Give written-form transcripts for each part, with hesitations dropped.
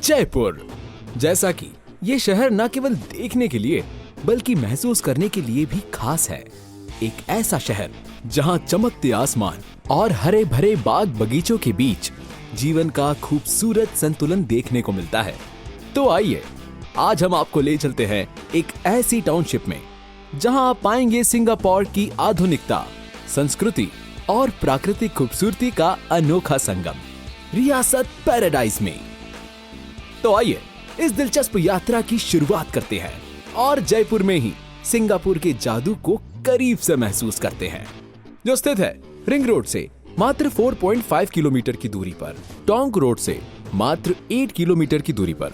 जयपुर। जैसा कि ये शहर न केवल देखने के लिए बल्कि महसूस करने के लिए भी खास है। एक ऐसा शहर जहां चमकते आसमान और हरे भरे बाग बगीचों के बीच जीवन का खूबसूरत संतुलन देखने को मिलता है। तो आइए आज हम आपको ले चलते हैं एक ऐसी टाउनशिप में जहां आप पाएंगे सिंगापुर की आधुनिकता, संस्कृति और प्राकृतिक खूबसूरती का अनोखा संगम, रियासत पैराडाइज में। तो आइए इस दिलचस्प यात्रा की शुरुआत करते हैं और जयपुर में ही सिंगापुर के जादू को करीब से महसूस करते हैं, जो स्थित है रिंग रोड से मात्र 4.5 किलोमीटर की दूरी पर, टोंक रोड से मात्र 8 किलोमीटर की दूरी पर,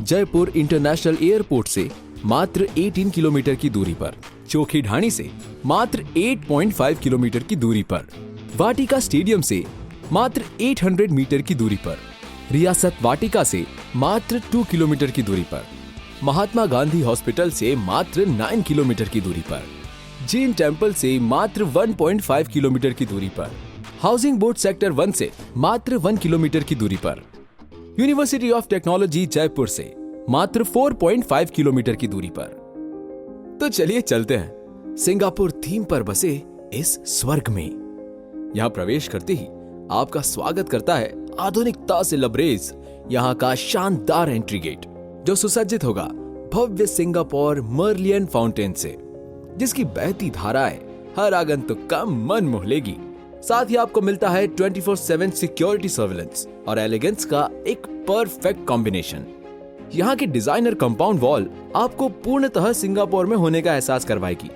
जयपुर इंटरनेशनल एयरपोर्ट से मात्र 18 किलोमीटर की दूरी पर, चोखी ढाणी से मात्र 8.5 किलोमीटर की दूरी पर, वाटिका स्टेडियम से मात्र 800 मीटर की दूरी पर, रियासत वाटिका से मात्र 2 किलोमीटर की दूरी पर, महात्मा गांधी हॉस्पिटल से मात्र 9 किलोमीटर की दूरी पर, जैन टेम्पल से मात्र 1.5 किलोमीटर की दूरी पर, हाउसिंग बोर्ड सेक्टर 1 से मात्र 1 किलोमीटर की दूरी पर, यूनिवर्सिटी ऑफ टेक्नोलॉजी जयपुर से मात्र 4.5 किलोमीटर की दूरी पर। तो चलिए चलते हैं सिंगापुर थीम पर बसे इस स्वर्ग में। यहाँ प्रवेश करते ही आपका स्वागत करता है आधुनिकता से लबरेज यहाँ का शानदार एंट्री गेट, जो सुसज्जित होगा भव्य सिंगापुर मर्लियन फाउंटेन से, जिसकी बहती धाराएं हर आगंतुक का मन मोह लेगी। साथ ही आपको मिलता है 24/7 सिक्योरिटी सर्विलेंस और एलिगेंस का एक परफेक्ट कॉम्बिनेशन। यहाँ की डिजाइनर कंपाउंड वॉल आपको पूर्णतः सिंगापुर में होने का एहसास करवाएगी।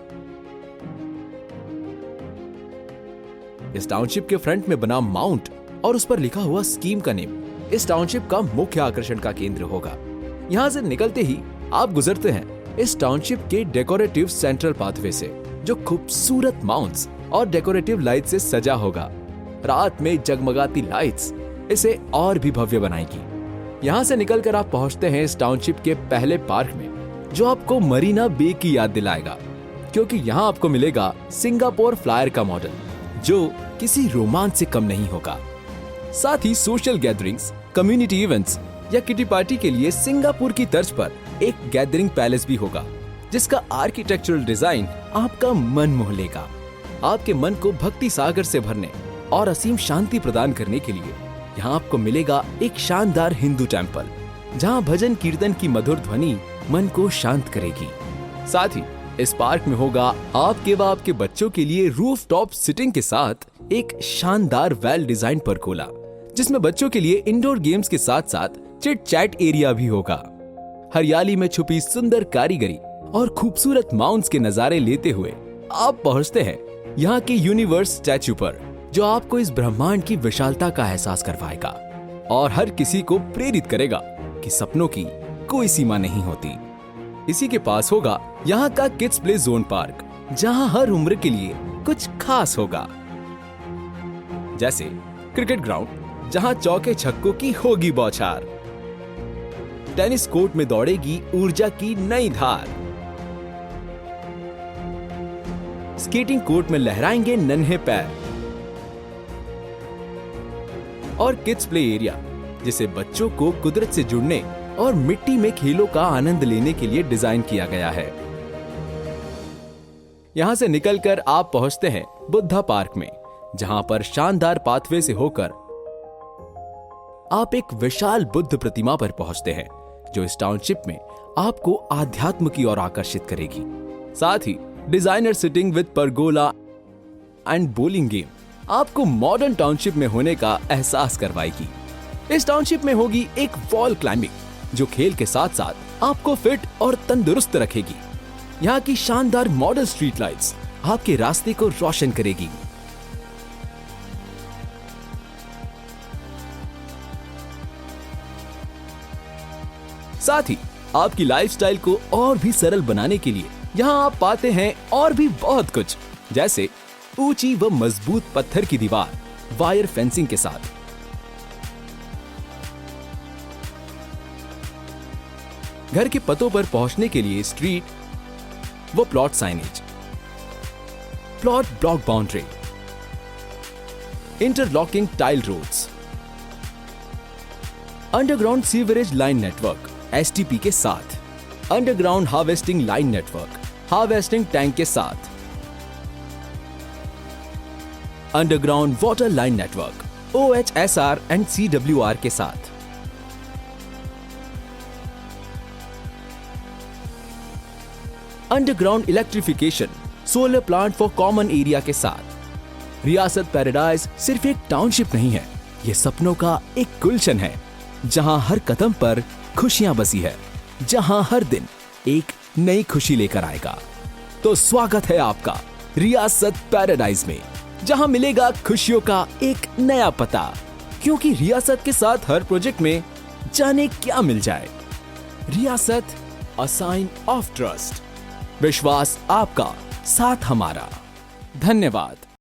इस टाउनशिप के फ्रंट में बना माउंट और उस पर लिखा हुआ स्कीम का नेम इस टाउनशिप का मुख्य आकर्षण का केंद्र होगा। यहाँ से निकलते ही आप गुजरते हैं इस टाउनशिप के डेकोरेटिव सेंट्रल पाथवे से, जो खूबसूरत माउंट्स और डेकोरेटिव लाइट से सजा होगा। रात में जगमगाती लाइट्स इसे और भी भव्य बनाएगी। यहाँ से निकलकर आप पहुँचते हैं इस टाउनशिप के पहले पार्क में, जो आपको मरीना बे की याद दिलाएगा, क्योंकि यहाँ आपको मिलेगा सिंगापुर फ्लायर का मॉडल, जो किसी रोमांच से कम नहीं होगा। साथ ही सोशल गैदरिंग्स, कम्युनिटी इवेंट्स या किटी पार्टी के लिए सिंगापुर की तर्ज पर एक गैदरिंग पैलेस भी होगा, जिसका आर्किटेक्चरल डिजाइन आपका मन मोह लेगा। आपके मन को भक्ति सागर से भरने और असीम शांति प्रदान करने के लिए यहाँ आपको मिलेगा एक शानदार हिंदू टेम्पल, जहाँ भजन कीर्तन की मधुर ध्वनि मन को शांत करेगी। साथ ही इस पार्क में होगा आपके व आपके बच्चों के लिए रूफटॉप सिटिंग के साथ एक शानदार वेल डिजाइन परगोला, जिसमें बच्चों के लिए इंडोर गेम्स के साथ साथ चिट चैट एरिया भी होगा। हरियाली में छुपी सुंदर कारीगरी और खूबसूरत माउंट्स के नजारे लेते हुए आप पहुंचते हैं यहाँ के यूनिवर्स स्टैच्यू पर, जो आपको इस ब्रह्मांड की विशालता का एहसास करवाएगा और हर किसी को प्रेरित करेगा कि सपनों की कोई सीमा नहीं होती। इसी के पास होगा यहाँ का किड्स प्ले जोन पार्क, जहाँ हर उम्र के लिए कुछ खास होगा, जैसे क्रिकेट ग्राउंड, जहाँ चौके छक्कों की होगी बौछार, टेनिस कोर्ट में दौड़ेगी ऊर्जा की नई धार, स्केटिंग कोर्ट में लहराएंगे नन्हे पैर, और किड्स प्ले एरिया, जिसे बच्चों को कुदरत से जुड़ने और मिट्टी में खेलों का आनंद लेने के लिए डिजाइन किया गया है। यहां से निकलकर आप पहुंचते हैं बुद्धा पार्क में, जहां पर शानदार पाथवे से होकर आप एक विशाल बुद्ध प्रतिमा पर पहुंचते हैं, जो इस टाउनशिप में आपको आध्यात्म की ओर आकर्षित करेगी। साथ ही designer sitting with pergola and bowling game आपको मॉडर्न टाउनशिप में होने का एहसास करवाएगी। इस टाउनशिप में होगी एक वॉल क्लाइंबिंग, जो खेल के साथ साथ आपको फिट और तंदुरुस्त रखेगी। यहाँ की शानदार मॉडल स्ट्रीट लाइट्स आपके रास्ते को रोशन करेगी। साथ ही आपकी लाइफस्टाइल को और भी सरल बनाने के लिए यहाँ आप पाते हैं और भी बहुत कुछ, जैसे ऊंची व मजबूत पत्थर की दीवार वायर फेंसिंग के साथ, घर के पतों पर पहुंचने के लिए स्ट्रीट व plot signage, plot block boundary, interlocking tile roads, underground sewerage line network (STP) के साथ, underground harvesting line network harvesting tank के साथ, underground water line network OHSR and CWR के साथ, underground electrification solar plant for common area के साथ। रियासत paradise सिर्फ एक टाउनशिप नहीं है, ये सपनों का एक गुलशन है जहां हर कदम पर खुशियां बसी है, जहां हर दिन एक नई खुशी लेकर आएगा। तो स्वागत है आपका रियासत पैराडाइज में, जहां मिलेगा खुशियों का एक नया पता, क्योंकि रियासत के साथ हर प्रोजेक्ट में जाने क्या मिल जाए। रियासत, अ साइन ऑफ ट्रस्ट। विश्वास आपका, साथ हमारा। धन्यवाद।